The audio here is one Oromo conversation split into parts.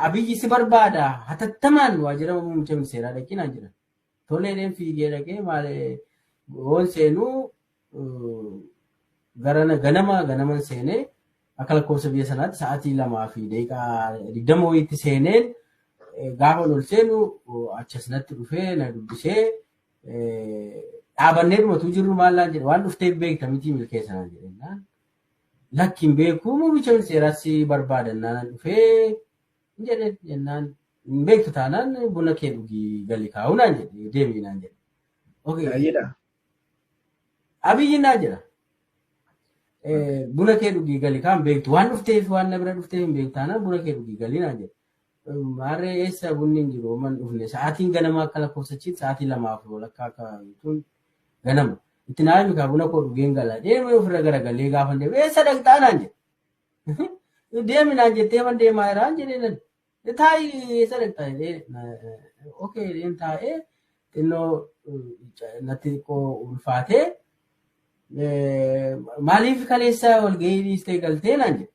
abiyyi si barbaada hatattamaan waajjira muummicha ministeeraa dhaqinaa jira. Toleedhaan fiigee dhaqee maal goon seenuu ganama seenee akka lakkoofsa biyya sanaatti sa'aatii 2 fi daqiiqaa 20 wayiitti seeneen gaafa ol seenu achasnatti dhufee na dubbisee dhaabannee dhumatu jirru maallaan jedhe waan dhufteef beekta miti milkeessanaan jedhennaan lakkiin beekuu muummicha ministeeraas barbaadannaan dhufee jedhe jennaan hin beektu taanaan buna kee dhugii gali kaa'uu naan jedhe deemii naan jedhe. Abiyyi naa jedha. Buna kee dhugii gali kaa'an beektu waan dhufteef waan na bira dhufteef hin beektu taanaan buna kee dhugii galii naan jedhe. Maarree eessa bunni hin jiru man dhufne sa'aatiin ganama akka lakkoofsachiitti sa'aatii 2 akka jechuun ganama. Itti naa mikaa buna koo dhugeen gala deemee ofirra garagalee gaafa deemee eessa dhaqxaa naan jedhe. Deemi naan jettee man deemaa jiraan jedhee taa'ii eessa dhaqxaa jedhee okee deem taa'ee xinnoo natti xiqqoo ulfaatee maaliif kaleessa walgahii dhiistee galtee naan jedhe.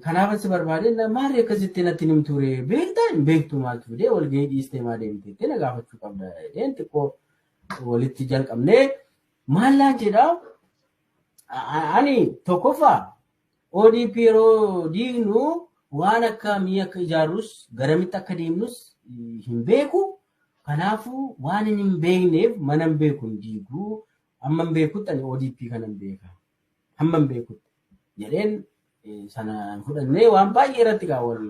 Kanaaf si barbaade maali akkasitti natti nim ture beektaa hin beektu maaltu fidee walgahii dhiistee maa deemteetti na gaafachuu qabda jedheen xiqqoo walitti jalqabnee maallaan jedhaa ani tokkoffaa ODP yeroo diignu waan akka mi'a akka ijaarus garamitti akka deemnus hin beeku. Kanaafuu waan hin beekneef mana hin beeku hin diiguu amma hin beekutti ani ODP kana hin beeka hamma hin beekutti jedheen sana fudhannee waan baay'ee irratti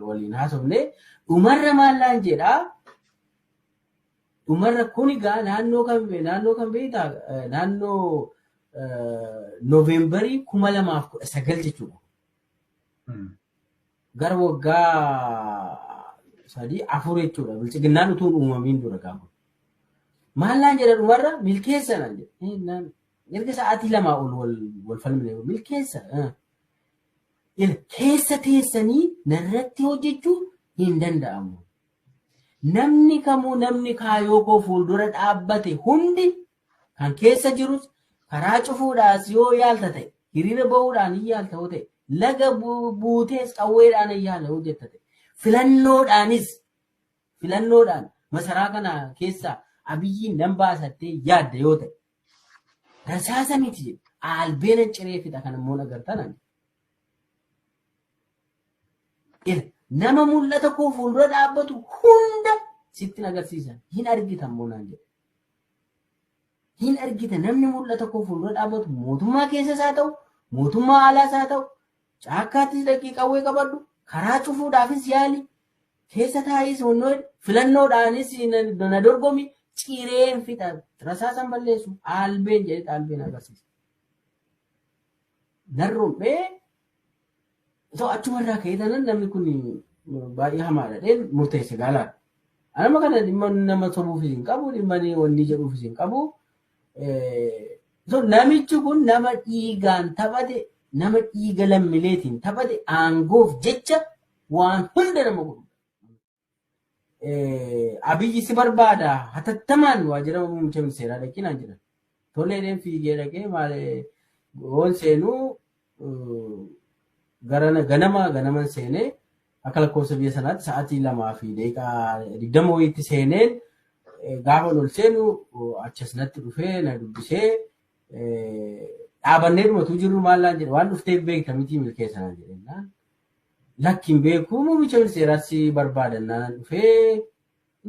waliin haasofnee dhumarra maallaan jedhaa dhumarra kun egaa naannoo kan beektaa naannoo Noovembarii 2019 jechuudha. Gara waggaa 3-4 jechuudha bilchiginnaan utuun uumamiin dura gaafa. Maallaan jedha dhumarra milkeessa naan jedhe. Erga sa'aatii 2 ol wal falmine milkeessa. Keessa teessanii narratti hojjechuu hin danda'amu. Namni kamuu namni kaayoo koo fuuldura dhaabbate hundi kan keessa jirus karaa cufuudhaas yoo yaalta ta'e hiriira ba'uudhaan hin yaalta yoo ta'e laga buutees qawweedhaan hin yaala hojjetta ta'e filannoodhaan masaraa kana keessaa abiyyiin nan baasattee yaadda yoo ta'e rasaasa miti jedhe albeena ciree fixa kan immoo agartan. Nama mul'ata koo fuuldura dhaabbatu hunda sitti agarsiisan hin argitan moonaan jedhe. Hin argita namni mul'ata koo fuuldura dhaabbatu mootummaa keessas haa ta'u mootummaa alaas haa ta'u caakkaattis daqiiqawwee qabadhu karaa cufuudhaafis yaali keessa taa'is honnoo filannoodhaanis na dorgomi cireen fixa rasaasan balleessu albeen jedhe albeen agarsiisa. Narroomee so achumarraa ka'eetanan namni kun baay'ee hamaadha dheen murteesse gaalaadha. Anama kana dhimma nama sobuufis hin qabu dhimma wanni jedhuufis hin qabu. So namichi kun nama dhiigaan taphate nama dhiiga lammileetiin taphate aangoof jecha waan hunda nama godhu. Abiyyi si barbaada hatattamaan waajjira muummicha ministeeraa dhaqinaa jira. Toleedhaan fiigee dhaqee maal goon seenuu ganama seenee akka lakkoofsa biyya sanaatti sa'aatii 2 fi daqiiqaa 20 wayiitti seeneen gaafa ol seenu achasnatti dhufee na dubbisee dhaabannee dhumatu jirru maallaan jedhe waan dhufteef beekta miti milkeessanaan jedhennaan lakkiin beekuu muummicha ministeeraas barbaadannaan dhufee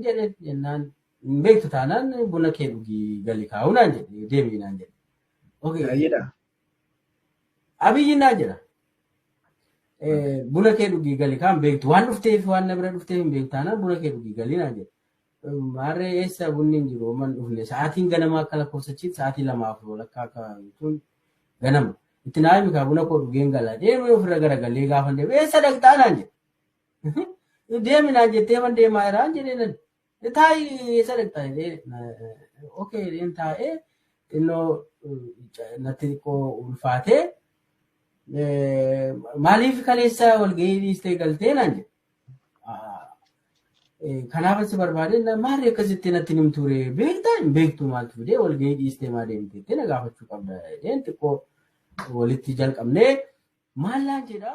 jedhe jennaan hin beektu taanaan buna kee dhugii gali kaa'uu naan jedhe deemii naan jedhe. Abiyyi naa jedha. Buna kee dhugii gali kaa'an beektu waan dhufteef waan na bira dhufteef hin beektu taanaan buna kee dhugii galii naan jedhe. Maarree eessa bunni hin jiru man dhufne sa'aatiin ganama akka lakkoofsachiitti sa'aatii 2 akka jechuun ganama. Itti naa mikaa buna koo dhugeen gala deemee ofirra garagalee gaafa deemee eessa dhaqxaa naan jedhe. Deemi naan jettee man deemaa jiraan jedhee taa'ii eessa dhaqxaa jedhee okee deem taa'ee xinnoo natti xiqqoo ulfaatee maaliif kaleessa walgahii dhiistee galtee naan jedhe. Kanaaf si barbaade maali akkasitti natti nim ture beektaa hin beektu maaltu fidee walgahii dhiistee maa deemteetti na gaafachuu qabda jedheen xiqqoo walitti jalqabnee maallaan jedhaa.